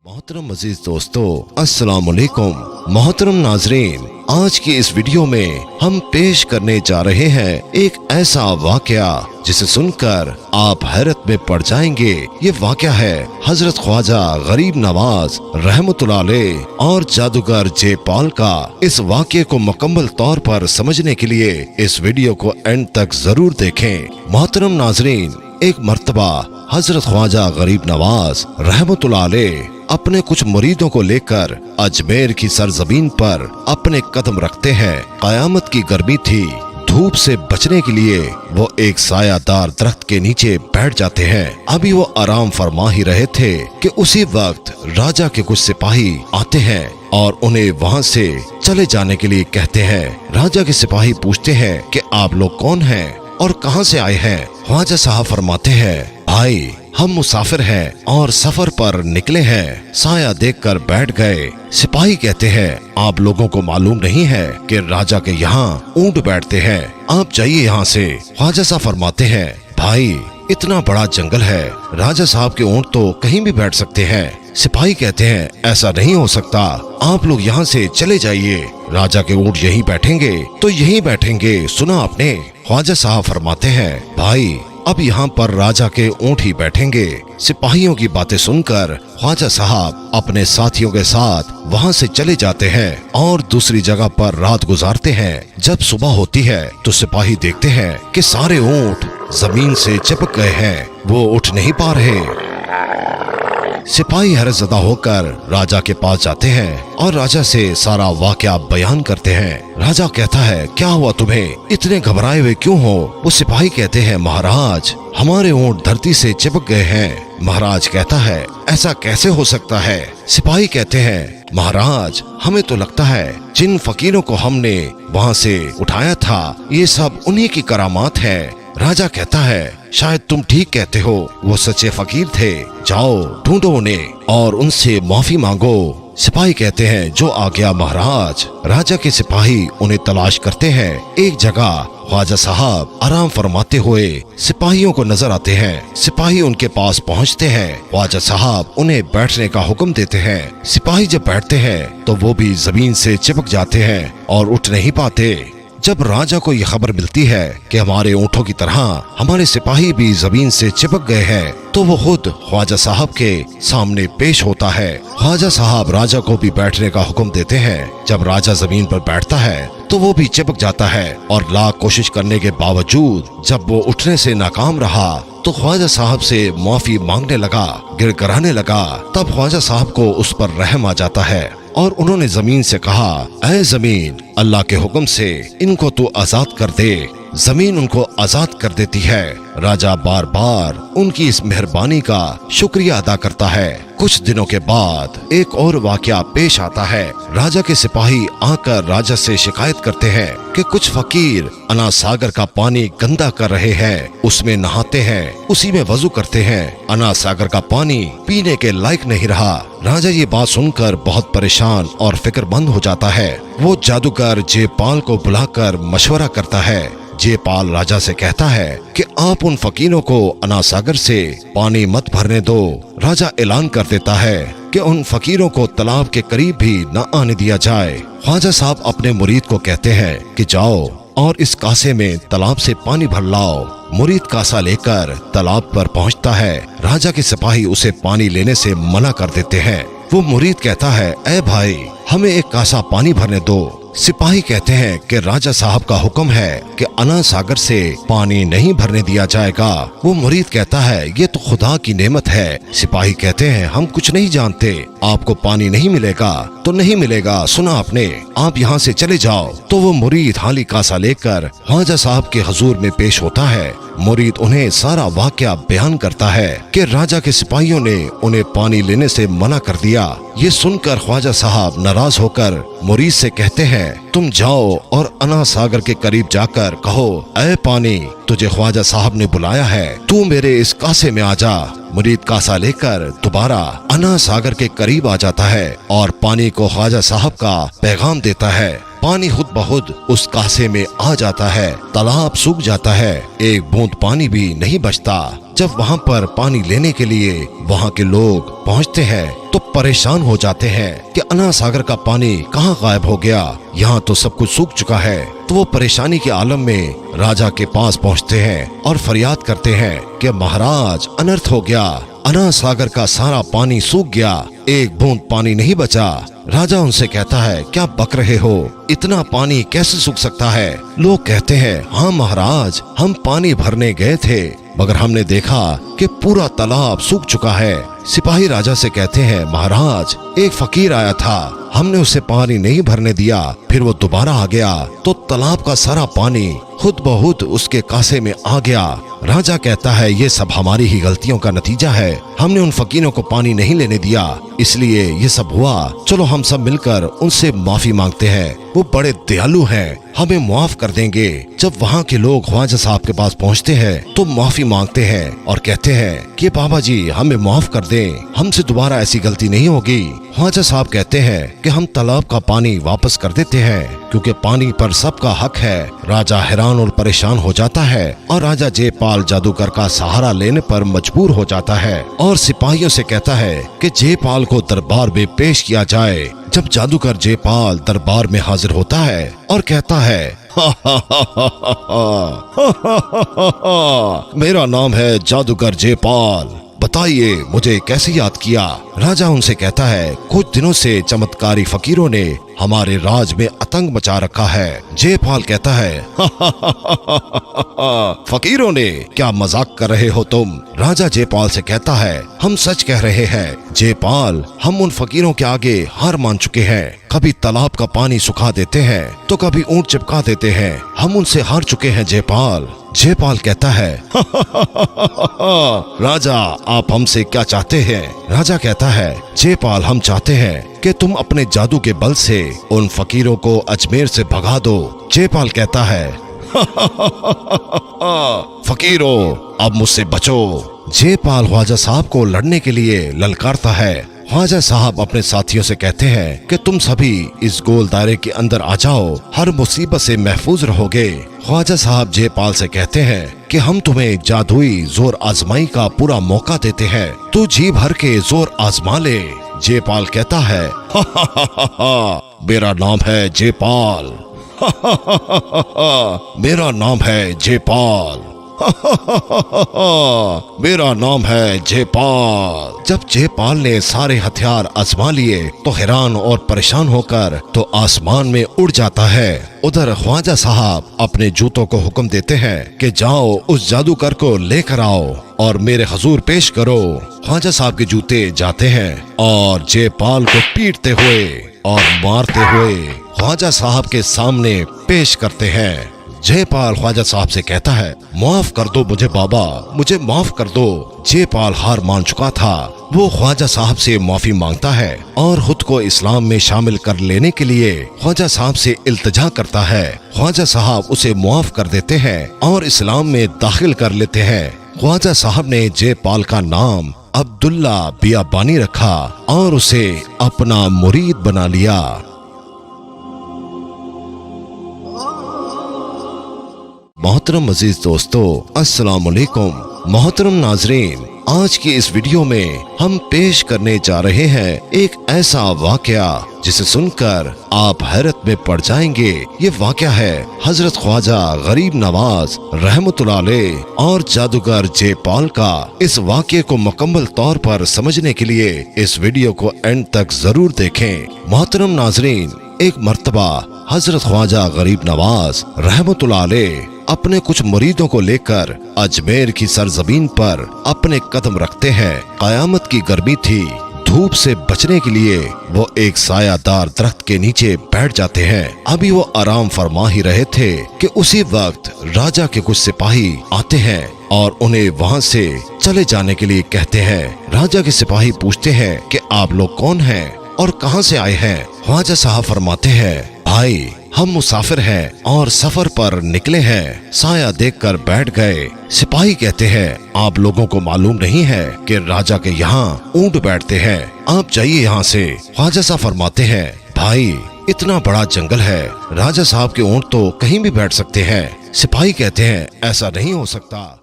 मोहतरम अजीज दोस्तों, अस्सलाम वालेकुम। मोहतरम नाजरीन, आज की इस वीडियो में हम पेश करने जा रहे हैं एक ऐसा वाकया जिसे सुनकर आप हैरत में पड़ जाएंगे। ये वाकया है हजरत ख्वाजा गरीब नवाज रहमतुल्लाह अलैह और जादूगर जयपाल का। इस वाकये को मुकम्मल तौर पर समझने के लिए इस वीडियो को एंड तक जरूर देखें। मोहतरम नाजरीन, एक मर्तबा हजरत ख्वाजा गरीब नवाज रहमतुल्लाह अलैह अपने कुछ मुरीदों को लेकर अजमेर की सरजमीन पर अपने कदम रखते हैं। कयामत की गर्मी थी, धूप से बचने के लिए वो एक सायादार दरख्त के नीचे बैठ जाते हैं। अभी वो आराम फरमा ही रहे थे कि उसी वक्त राजा के कुछ सिपाही आते हैं और उन्हें वहाँ से चले जाने के लिए कहते हैं। राजा के सिपाही पूछते हैं कि आप लोग कौन हैं और कहाँ से आए हैं। ख्वाजा साहब फरमाते हैं, भाई हम मुसाफिर हैं और सफर पर निकले हैं, साया देखकर बैठ गए। सिपाही कहते हैं, आप लोगों को मालूम नहीं है कि राजा के यहाँ ऊंट बैठते हैं, आप जाइए यहाँ से। ख्वाजा साहब फरमाते हैं, भाई इतना बड़ा जंगल है, राजा साहब के ऊंट तो कहीं भी बैठ सकते हैं। सिपाही कहते हैं, ऐसा नहीं हो सकता, आप लोग यहाँ से चले जाइए, राजा के ऊंट यहीं बैठेंगे तो यहीं बैठेंगे, सुना आपने। ख्वाजा साहब फरमाते हैं, भाई अब यहाँ पर राजा के ऊंट ही बैठेंगे। सिपाहियों की बातें सुनकर ख्वाजा साहब अपने साथियों के साथ वहाँ से चले जाते हैं और दूसरी जगह पर रात गुजारते हैं। जब सुबह होती है तो सिपाही देखते हैं कि सारे ऊंट जमीन से चिपक गए हैं, वो उठ नहीं पा रहे। सिपाही हैरतज़दा होकर राजा के पास जाते हैं और राजा से सारा वाकया बयान करते हैं। राजा कहता है, क्या हुआ तुम्हें, इतने घबराए हुए क्यों हो। वो सिपाही कहते हैं, महाराज हमारे ऊंट धरती से चिपक गए हैं। महाराज कहता है, ऐसा कैसे हो सकता है। सिपाही कहते हैं, महाराज हमें तो लगता है जिन फकीरों को हमने वहाँ से उठाया था ये सब उन्हीं की करामात है। राजा कहता है, शायद तुम ठीक कहते हो, वो सच्चे फकीर थे, जाओ ढूंढो उन्हें और उनसे माफी मांगो। सिपाही कहते हैं, जो आ गया महाराज। राजा के सिपाही उन्हें तलाश करते हैं। एक जगह ख्वाजा साहब आराम फरमाते हुए सिपाहियों को नजर आते हैं। सिपाही उनके पास पहुंचते हैं। ख्वाजा साहब उन्हें बैठने का हुक्म देते हैं। सिपाही जब बैठते हैं तो वो भी जमीन से चिपक जाते हैं और उठ नहीं पाते। जब राजा को ये खबर मिलती है कि हमारे ऊंटों की तरह हमारे सिपाही भी जमीन से चिपक गए हैं तो वो खुद ख्वाजा साहब के सामने पेश होता है। ख्वाजा साहब राजा को भी बैठने का हुक्म देते हैं। जब राजा जमीन पर बैठता है तो वो भी चिपक जाता है और लाख कोशिश करने के बावजूद जब वो उठने से नाकाम रहा तो ख्वाजा साहब से माफी मांगने लगा, गिड़गिड़ाने लगा। तब ख्वाजा साहब को उस पर रहम आ जाता है और उन्होंने जमीन से कहा, ऐ जमीन, अल्लाह के हुक्म से इनको तू आजाद कर दे। जमीन उनको आजाद कर देती है। राजा बार बार उनकी इस मेहरबानी का शुक्रिया अदा करता है। कुछ दिनों के बाद एक और वाकया पेश आता है। राजा के सिपाही आकर राजा से शिकायत करते हैं कि कुछ फकीर अना सागर का पानी गंदा कर रहे हैं, उसमें नहाते हैं, उसी में वजू करते हैं। अना सागर का पानी पीने के लायक नहीं रहा। राजा ये बात सुनकर बहुत परेशान और फिक्रमंद हो जाता है। वो जादूगर जयपाल को बुलाकर मशवरा करता है। जयपाल राजा से कहता है कि आप उन फकीरों को अना सागर से पानी मत भरने दो। राजा ऐलान कर देता है कि उन फकीरों को तालाब के करीब भी न आने दिया जाए। ख्वाजा साहब अपने मुरीद को कहते हैं कि जाओ और इस कासे में तालाब से पानी भर लाओ। मुरीद कासा लेकर तालाब पर पहुंचता है। राजा के सिपाही उसे पानी लेने से मना कर देते हैं। वो मुरीद कहता है, ऐ भाई हमें एक कासा पानी भरने दो। सिपाही कहते हैं कि राजा साहब का हुक्म है कि अना सागर से पानी नहीं भरने दिया जाएगा। वो मुरीद कहता है, ये तो खुदा की नेमत है। सिपाही कहते हैं, हम कुछ नहीं जानते, आपको पानी नहीं मिलेगा तो नहीं मिलेगा, सुना आपने, आप यहाँ से चले जाओ। तो वो मुरीद हाली कासा लेकर ख्वाजा साहब के हुजूर में पेश होता है। मुरीद उन्हें सारा वाकया बयान करता है कि राजा के सिपाहियों ने उन्हें पानी लेने से मना कर दिया। ये सुनकर ख्वाजा साहब नाराज होकर मुरीद से कहते हैं, तुम जाओ और अना सागर के करीब जाकर कहो, ऐ पानी, तुझे ख्वाजा साहब ने बुलाया है, तू मेरे इस कासे में आ जा। मुरीद कासा लेकर दोबारा अना सागर के करीब आ जाता है और पानी को ख्वाजा साहब का पैगाम देता है। पानी खुद ब खुद उस कासे में आ जाता है। तालाब सूख जाता है, एक बूंद पानी भी नहीं बचता। जब वहाँ पर पानी लेने के लिए वहाँ के लोग पहुँचते हैं तो परेशान हो जाते हैं कि अना सागर का पानी कहाँ गायब हो गया, यहाँ तो सब कुछ सूख चुका है। तो वो परेशानी के आलम में राजा के पास पहुँचते हैं और फरियाद करते हैं कि महाराज अनर्थ हो गया, अना सागर का सारा पानी सूख गया, एक बूंद पानी नहीं बचा। राजा उनसे कहता है क्या बक रहे हो, इतना पानी कैसे सूख सकता है। लोग कहते हैं हाँ महाराज, हम पानी भरने गए थे मगर हमने देखा कि पूरा तालाब सूख चुका है। सिपाही राजा से कहते हैं महाराज एक फकीर आया था, हमने उसे पानी नहीं भरने दिया, फिर वो दोबारा आ गया तो तालाब का सारा पानी खुद ब खुद उसके कासे में आ गया। राजा कहता है ये सब हमारी ही गलतियों का नतीजा है, हमने उन फकीरों को पानी नहीं लेने दिया इसलिए ये सब हुआ। चलो हम सब मिलकर उनसे माफी मांगते हैं, वो बड़े दयालु हैं, हमें माफ कर देंगे। जब वहाँ के लोग ख्वाजा साहब के पास पहुँचते हैं तो माफी मांगते हैं और कहते हैं कि बाबा जी हमें माफ कर दें, हमसे दोबारा ऐसी गलती नहीं होगी। ख्वाजा साहब कहते हैं कि हम तालाब का पानी वापस कर देते हैं क्योंकि पानी पर सबका हक है। राजा हैरान और परेशान हो जाता है और राजा जयपाल जादूगर का सहारा लेने पर मजबूर हो जाता है और सिपाहियों से कहता है कि जयपाल को दरबार में पेश किया जाए। जब जादूगर जयपाल दरबार में हाजिर होता है और कहता है मेरा नाम है जादूगर जयपाल, बताइए मुझे कैसे याद किया। राजा उनसे कहता है कुछ दिनों से चमत्कारी फकीरों ने हमारे राज में आतंक मचा रखा है। जयपाल कहता है फकीरों ने, क्या मजाक कर रहे हो तुम। राजा जयपाल से कहता है हम सच कह रहे हैं जयपाल, हम उन फकीरों के आगे हार मान चुके हैं, कभी तालाब का पानी सुखा देते हैं तो कभी ऊंट चिपका देते हैं, हम उनसे हार चुके हैं जयपाल। जयपाल कहता है राजा आप हमसे क्या चाहते हैं। राजा कहता है जयपाल हम चाहते हैं कि तुम अपने जादू के बल से उन फकीरों को अजमेर से भगा दो। जयपाल कहता है फकीरों अब मुझसे बचो। जयपाल ख्वाजा साहब को लड़ने के लिए ललकारता है। ख्वाजा साहब अपने साथियों से कहते हैं कि तुम सभी इस गोल दायरे के अंदर आ जाओ, हर मुसीबत से महफूज रहोगे। ख्वाजा साहब जयपाल से कहते हैं कि हम तुम्हें जादुई जोर आजमाई का पूरा मौका देते हैं, तू जी भर के जोर आजमा ले। जयपाल कहता है मेरा नाम है जयपाल मेरा नाम है जयपाल मेरा नाम है जयपाल। जब जयपाल ने सारे हथियार आजमा लिए तो हैरान और परेशान होकर तो आसमान में उड़ जाता है। उधर ख्वाजा साहब अपने जूतों को हुक्म देते हैं कि जाओ उस जादूगर को लेकर आओ और मेरे हजूर पेश करो। ख्वाजा साहब के जूते जाते हैं और जयपाल को पीटते हुए और मारते हुए ख्वाजा साहब के सामने पेश करते हैं। जयपाल ख्वाजा साहब से कहता है माफ कर दो मुझे बाबा, मुझे माफ कर दो। जयपाल हार मान चुका था, वो ख्वाजा साहब से माफी मांगता है और खुद को इस्लाम में शामिल कर लेने के लिए ख्वाजा साहब से इल्तिजा करता है। ख्वाजा साहब उसे माफ कर देते हैं और इस्लाम में दाखिल कर लेते हैं। ख्वाजा साहब ने जयपाल का नाम अब्दुल्ला बियाबानी रखा और उसे अपना मुरीद बना लिया। मोहतरम अजीज दोस्तों, अस्सलाम वालेकुम। मोहतरम नाजरीन, आज की इस वीडियो में हम पेश करने जा रहे हैं एक ऐसा वाकया जिसे सुनकर आप हैरत में पड़ जाएंगे। ये वाकया है हजरत ख्वाजा गरीब नवाज रहमतुल्लाह अलैह और जादूगर जयपाल का। इस वाकये को मुकम्मल तौर पर समझने के लिए इस वीडियो को एंड तक जरूर देखें। मोहतरम नाजरीन, एक मर्तबा हजरत ख्वाजा गरीब नवाज रहमतुल्लाह अलैह अपने कुछ मुरीदों को लेकर अजमेर की सरजमीन पर अपने कदम रखते हैं। कयामत की गर्मी थी, धूप से बचने के लिए वो एक सायादार दरख्त के नीचे बैठ जाते हैं। अभी वो आराम फरमा ही रहे थे कि उसी वक्त राजा के कुछ सिपाही आते हैं और उन्हें वहाँ से चले जाने के लिए कहते हैं। राजा के सिपाही पूछते हैं कि आप लोग कौन हैं और कहाँ से आए हैं। ख्वाजा साहब फरमाते हैं भाई हम मुसाफिर हैं और सफर पर निकले हैं, साया देखकर बैठ गए। सिपाही कहते हैं आप लोगों को मालूम नहीं है कि राजा के यहाँ ऊंट बैठते हैं, आप जाइए यहाँ से। ख्वाजा साहब फरमाते हैं भाई इतना बड़ा जंगल है, राजा साहब के ऊंट तो कहीं भी बैठ सकते हैं। सिपाही कहते हैं ऐसा नहीं हो सकता।